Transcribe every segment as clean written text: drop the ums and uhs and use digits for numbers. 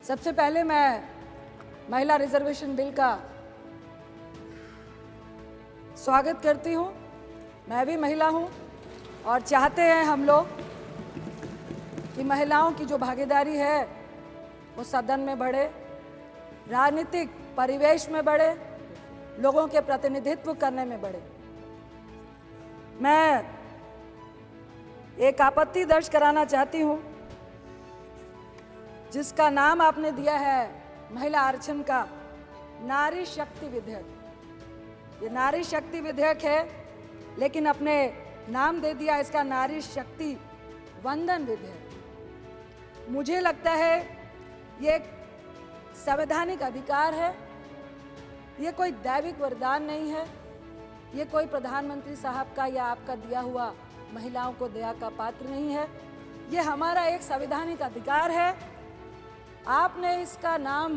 सबसे पहले मैं महिला रिजर्वेशन बिल का स्वागत करती हूँ। मैं भी महिला हूँ और चाहते हैं हम लोग कि महिलाओं की जो भागीदारी है वो सदन में बढ़े, राजनीतिक परिवेश में बढ़े, लोगों के प्रतिनिधित्व करने में बढ़े। मैं एक आपत्ति दर्ज कराना चाहती हूँ जिसका नाम आपने दिया है महिला आरक्षण का नारी शक्ति विधेयक। ये नारी शक्ति विधेयक है, लेकिन अपने नाम दे दिया इसका नारी शक्ति वंदन विधेयक। मुझे लगता है ये एक संवैधानिक अधिकार है, ये कोई दैविक वरदान नहीं है, ये कोई प्रधानमंत्री साहब का या आपका दिया हुआ महिलाओं को दया का पात्र नहीं है। ये हमारा एक संवैधानिक अधिकार है। आपने इसका नाम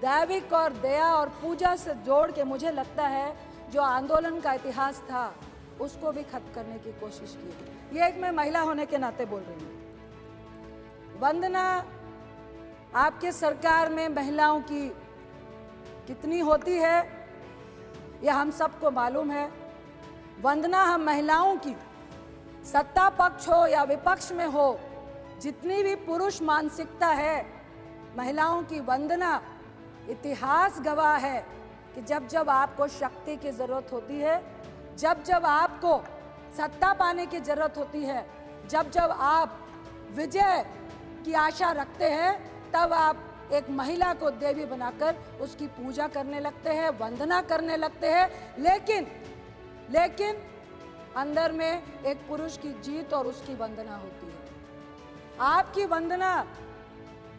दैविक और दया और पूजा से जोड़ के मुझे लगता है जो आंदोलन का इतिहास था उसको भी खत्म करने की कोशिश की। ये एक मैं महिला होने के नाते बोल रही हूँ। वंदना आपके सरकार में महिलाओं की कितनी होती है यह हम सबको मालूम है। वंदना हम महिलाओं की सत्ता पक्ष हो या विपक्ष में हो, जितनी भी पुरुष मानसिकता है, महिलाओं की वंदना इतिहास गवाह है कि जब जब आपको शक्ति की जरूरत होती है, जब जब आपको सत्ता पाने की जरूरत होती है, जब जब आप विजय की आशा रखते हैं, तब आप एक महिला को देवी बनाकर उसकी पूजा करने लगते हैं, वंदना करने लगते हैं। लेकिन अंदर में एक पुरुष की जीत और उसकी वंदना होती है। आपकी वंदना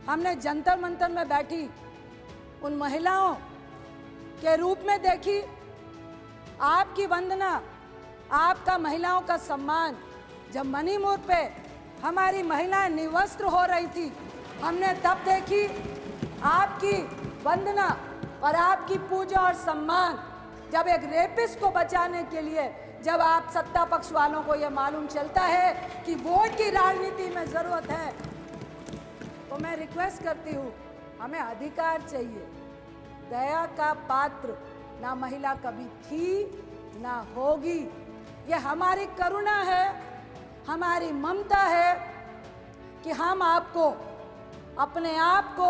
हमने जंतर मंतर में बैठी उन महिलाओं के रूप में देखी। आपकी वंदना, आपका महिलाओं का सम्मान जब मणिपुर पे हमारी महिलाएं निवस्त्र हो रही थी, हमने तब देखी। आपकी वंदना और आपकी पूजा और सम्मान जब एक रेपिस्ट को बचाने के लिए, जब आप सत्ता पक्ष वालों को यह मालूम चलता है कि वोट की राजनीति में जरूरत है, तो मैं रिक्वेस्ट करती हूँ, हमें अधिकार चाहिए। दया का पात्र ना महिला कभी थी ना होगी। ये हमारी करुणा है, हमारी ममता है कि हम आपको, अपने आप को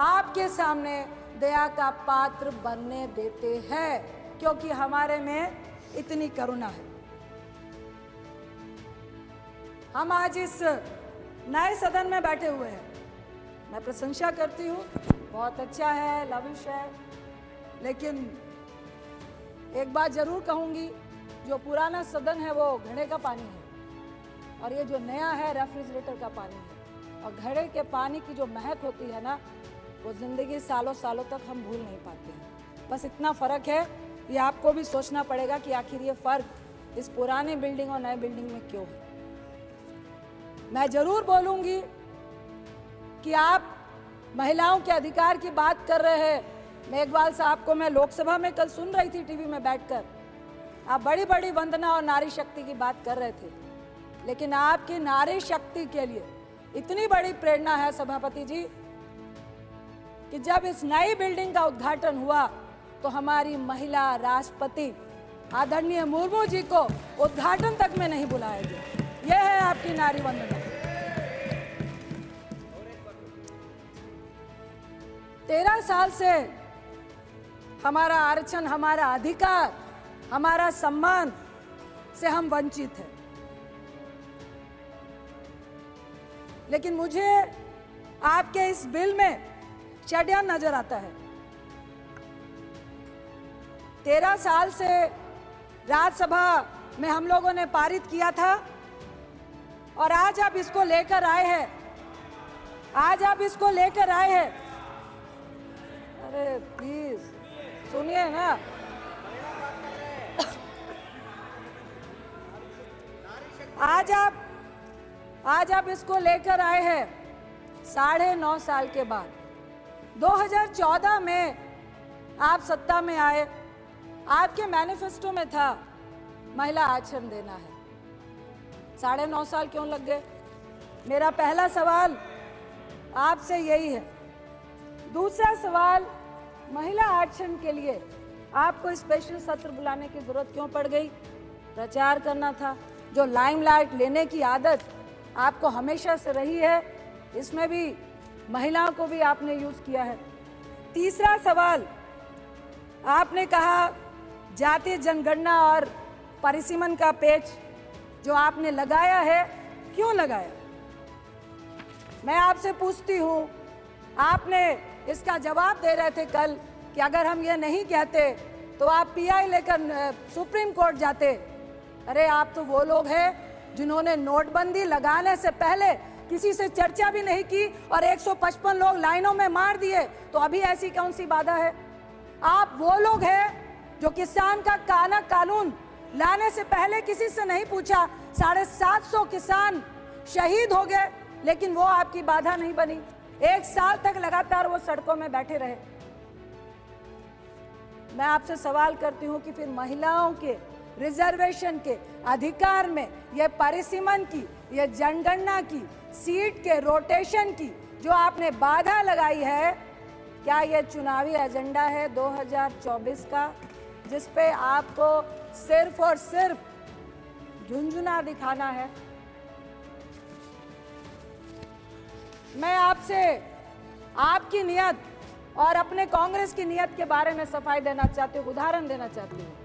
आपके सामने दया का पात्र बनने देते हैं, क्योंकि हमारे में इतनी करुणा है। हम आज इस नए सदन में बैठे हुए हैं। मैं प्रशंसा करती हूँ, बहुत अच्छा है, लविश है, लेकिन एक बात जरूर कहूँगी, जो पुराना सदन है वो घड़े का पानी है और ये जो नया है रेफ्रिजरेटर का पानी है। और घड़े के पानी की जो महक होती है ना, वो जिंदगी सालों सालों तक हम भूल नहीं पाते हैं। बस इतना फ़र्क है, ये आपको भी सोचना पड़ेगा कि आखिर ये फ़र्क इस पुराने बिल्डिंग और नए बिल्डिंग में क्यों है। मैं ज़रूर बोलूँगी कि आप महिलाओं के अधिकार की बात कर रहे हैं। मेघवाल साहब को मैं लोकसभा में कल सुन रही थी टीवी में बैठकर, आप बड़ी बड़ी वंदना और नारी शक्ति की बात कर रहे थे, लेकिन आपकी नारी शक्ति के लिए इतनी बड़ी प्रेरणा है सभापति जी कि जब इस नई बिल्डिंग का उद्घाटन हुआ तो हमारी महिला राष्ट्रपति आदरणीय मुर्मू जी को उद्घाटन तक में नहीं बुलाया गया। यह है आपकी नारी वंदना। 13 साल से हमारा आरक्षण, हमारा अधिकार, हमारा सम्मान से हम वंचित हैं, लेकिन मुझे आपके इस बिल में षड्यंत्र नजर आता है। 13 साल से राज्यसभा में हम लोगों ने पारित किया था और आज आप इसको लेकर आए हैं, अरे प्लीज सुनिए ना। आज आप इसको लेकर आए हैं 9.5 साल के बाद। 2014 में आप सत्ता में आए, आपके मैनिफेस्टो में था महिला आरक्षण देना है। 9.5 साल क्यों लग गए? मेरा पहला सवाल आपसे यही है दूसरा सवाल, महिला आरक्षण के लिए आपको स्पेशल सत्र बुलाने की जरूरत क्यों पड़ गई? प्रचार करना था। जो लाइमलाइट लेने की आदत आपको हमेशा से रही है, इसमें भी महिलाओं को भी आपने यूज किया है। तीसरा सवाल, आपने कहा जातीय जनगणना और परिसीमन का पेच जो आपने लगाया है, क्यों लगाया? मैं आपसे पूछती हूं, आपने इसका जवाब दे रहे थे कल कि अगर हम ये नहीं कहते तो आप पीआई लेकर सुप्रीम कोर्ट जाते। अरे आप तो वो लोग हैं जिन्होंने नोटबंदी लगाने से पहले किसी से चर्चा भी नहीं की और 155 लोग लाइनों में मार दिए, तो अभी ऐसी कौन सी बाधा है? आप वो लोग हैं जो किसान का कानून लाने से पहले किसी से नहीं पूछा, 750 किसान शहीद हो गए, लेकिन वो आपकी बाधा नहीं बनी। 1 साल तक लगातार वो सड़कों में बैठे रहे। मैं आपसे सवाल करती हूं कि फिर महिलाओं के रिजर्वेशन के अधिकार में ये परिसीमन की, ये जनगणना की, सीट के रोटेशन की जो आपने बाधा लगाई है, क्या ये चुनावी एजेंडा है 2024 का, जिस पे आपको सिर्फ और सिर्फ झुंझुना दिखाना है? मैं आपसे आपकी नियत और अपने कांग्रेस की नियत के बारे में सफाई देना चाहती हूँ, उदाहरण देना चाहती हूँ।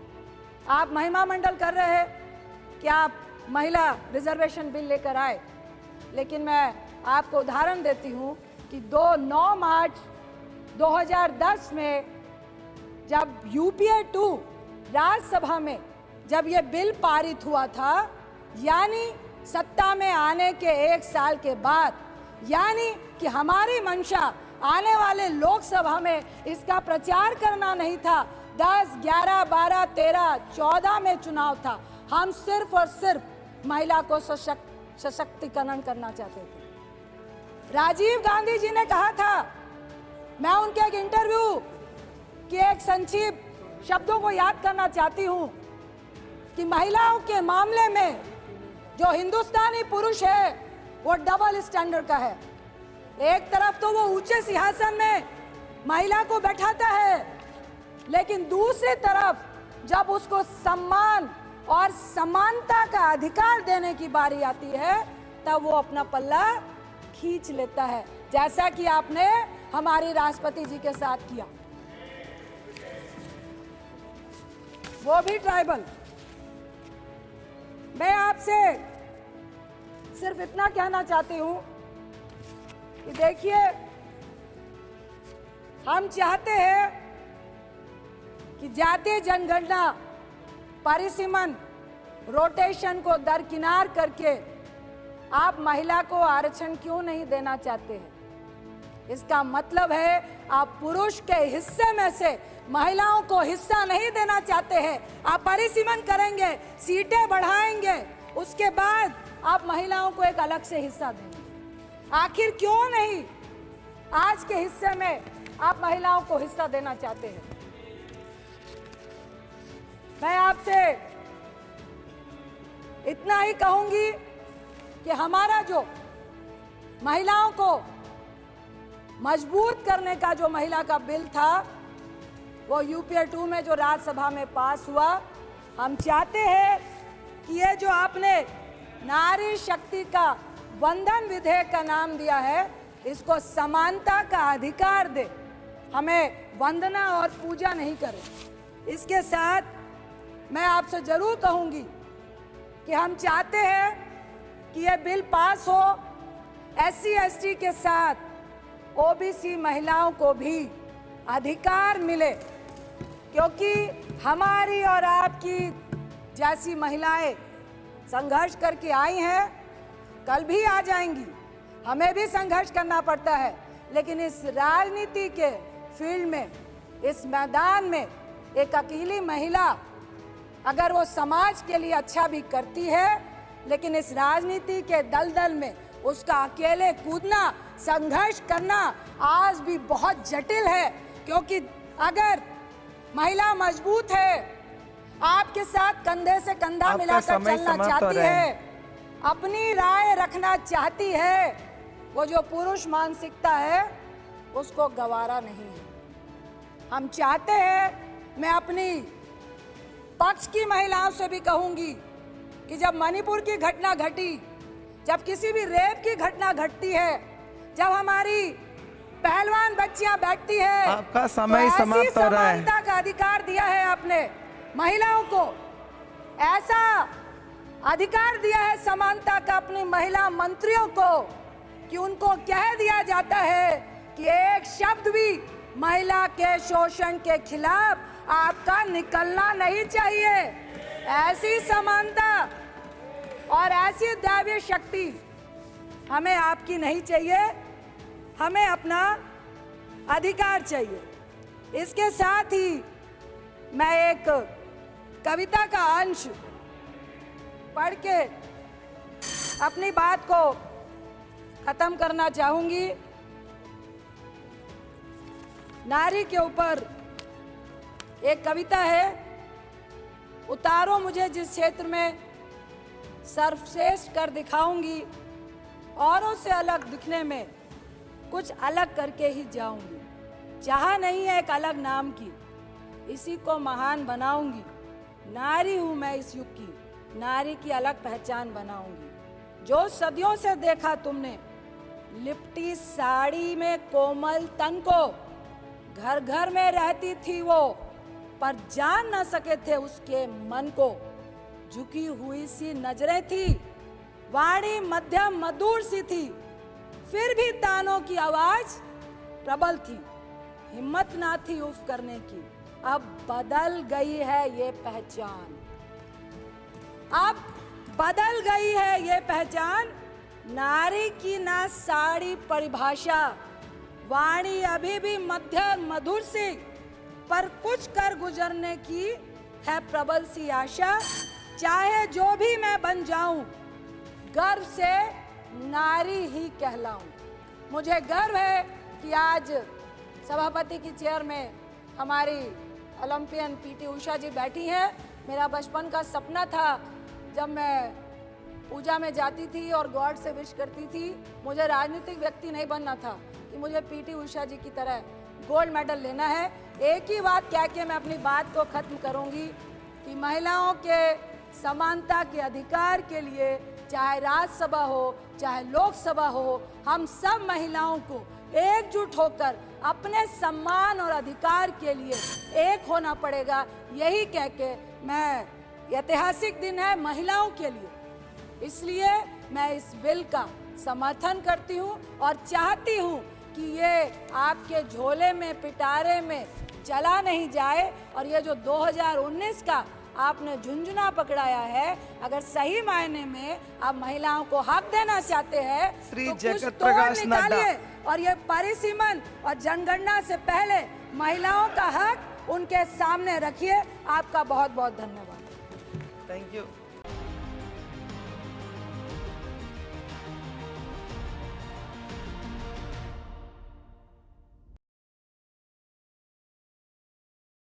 आप महिमा मंडल कर रहे हैं कि आप महिला रिजर्वेशन बिल लेकर आए, लेकिन मैं आपको उदाहरण देती हूँ कि 9 मार्च 2010 में जब यूपीए 2 राज्यसभा में जब ये बिल पारित हुआ था, यानी सत्ता में आने के 1 साल के बाद, यानी कि हमारी मंशा आने वाले लोकसभा में इसका प्रचार करना नहीं था। 10, 11, 12, 13, 14 में चुनाव था। हम सिर्फ और सिर्फ महिला को सशक्तिकरण करना चाहते थे। राजीव गांधी जी ने कहा था, मैं उनके एक इंटरव्यू के एक संक्षिप्त शब्दों को याद करना चाहती हूं कि महिलाओं के मामले में जो हिंदुस्तानी पुरुष है वो डबल स्टैंडर्ड का है। एक तरफ तो वो ऊंचे सिंहासन में महिला को बैठाता है, लेकिन दूसरी तरफ जब उसको सम्मान और समानता का अधिकार देने की बारी आती है, तब वो अपना पल्ला खींच लेता है, जैसा कि आपने हमारी राष्ट्रपति जी के साथ किया, वो भी ट्राइबल। मैं आपसे सिर्फ इतना कहना चाहती हूं कि देखिए, हम चाहते हैं कि जातीय जनगणना, परिसीमन, रोटेशन को दरकिनार करके आप महिला को आरक्षण क्यों नहीं देना चाहते हैं? इसका मतलब है आप पुरुष के हिस्से में से महिलाओं को हिस्सा नहीं देना चाहते हैं। आप परिसीमन करेंगे, सीटें बढ़ाएंगे, उसके बाद आप महिलाओं को एक अलग से हिस्सा देंगे। आखिर क्यों नहीं आज के हिस्से में आप महिलाओं को हिस्सा देना चाहते हैं? मैं आपसे इतना ही कहूंगी कि हमारा जो महिलाओं को मजबूत करने का जो महिला का बिल था, वो यूपीए 2 में जो राज्यसभा में पास हुआ, हम चाहते हैं कि ये जो आपने नारी शक्ति का वंदन विधेयक का नाम दिया है, इसको समानता का अधिकार दे, हमें वंदना और पूजा नहीं करें। इसके साथ मैं आपसे जरूर कहूंगी कि हम चाहते हैं कि ये बिल पास हो, SC ST के साथ OBC महिलाओं को भी अधिकार मिले, क्योंकि हमारी और आपकी जैसी महिलाएं संघर्ष करके आई हैं, कल भी आ जाएंगी। हमें भी संघर्ष करना पड़ता है, लेकिन इस राजनीति के फील्ड में, इस मैदान में एक अकेली महिला अगर वो समाज के लिए अच्छा भी करती है, लेकिन इस राजनीति के दलदल में उसका अकेले कूदना, संघर्ष करना आज भी बहुत जटिल है। क्योंकि अगर महिला मजबूत है, आपके साथ कंधे से कंधा मिलाकर चलना चाहती है, अपनी राय रखना चाहती है, वो जो पुरुष मानसिकता है उसको गवारा नहीं है। हम चाहते हैं, मैं अपनी पक्ष की महिलाओं से भी कहूंगी कि जब मणिपुर की घटना घटी, जब किसी भी रेप की घटना घटती है, जब हमारी पहलवान बच्चियां बैठती है, आपका समय तो समाप्त हो रहा है। समानता का अधिकार दिया है आपने महिलाओं को, ऐसा अधिकार दिया है समानता का अपनी महिला मंत्रियों को कि उनको कह दिया जाता है कि एक शब्द भी महिला के शोषण के खिलाफ आपका निकलना नहीं चाहिए। ऐसी समानता और ऐसी दैवीय शक्ति हमें आपकी नहीं चाहिए, हमें अपना अधिकार चाहिए। इसके साथ ही मैं एक कविता का अंश पढ़ के अपनी बात को खत्म करना चाहूंगी। नारी के ऊपर एक कविता है, उतारो मुझे जिस क्षेत्र में सर्वश्रेष्ठ कर दिखाऊंगी, औरों से अलग दिखने में कुछ अलग करके ही जाऊंगी। चाह नहीं है एक अलग नाम की, इसी को महान बनाऊंगी। नारी हूं मैं इस युग की, नारी की अलग पहचान बनाऊंगी। जो सदियों से देखा तुमने लिपटी साड़ी में कोमल तन को, घर घर में रहती थी वो पर जान न सके थे उसके मन को। झुकी हुई सी नजरें थी, वाणी मध्यम मधुर सी थी, फिर भी तानों की आवाज प्रबल थी। हिम्मत ना थी उफ करने की, अब बदल गई है ये पहचान। अब बदल गई है ये पहचान, नारी की ना साड़ी परिभाषा। वाणी अभी भी मध्यम मधुर सी, पर कुछ कर गुजरने की है प्रबल सी आशा। चाहे जो भी मैं बन जाऊं, गर्व से नारी ही कहलाऊं। मुझे गर्व है कि आज सभापति की चेयर में हमारी ओलंपियन पीटी उषा जी बैठी हैं। मेरा बचपन का सपना था, जब मैं पूजा में जाती थी और गॉड से विश करती थी, मुझे राजनीतिक व्यक्ति नहीं बनना था कि मुझे पीटी उषा जी की तरह गोल्ड मेडल लेना है। एक ही बात कह के मैं अपनी बात को खत्म करूंगी कि महिलाओं के समानता के अधिकार के लिए, चाहे राज्यसभा हो चाहे लोकसभा हो, हम सब महिलाओं को एकजुट होकर अपने सम्मान और अधिकार के लिए एक होना पड़ेगा। यही कह के मैं, ऐतिहासिक दिन है महिलाओं के लिए, इसलिए मैं इस बिल का समर्थन करती हूँ और चाहती हूँ कि ये आपके झोले में पिटारे में चला नहीं जाए। और ये जो 2019 का आपने झुंझुना पकड़ाया है, अगर सही मायने में आप महिलाओं को हक देना चाहते हैं तो कुछ तोड़ निकालिए और ये परिसीमन और जनगणना से पहले महिलाओं का हक उनके सामने रखिए। आपका बहुत बहुत धन्यवाद। Thank you.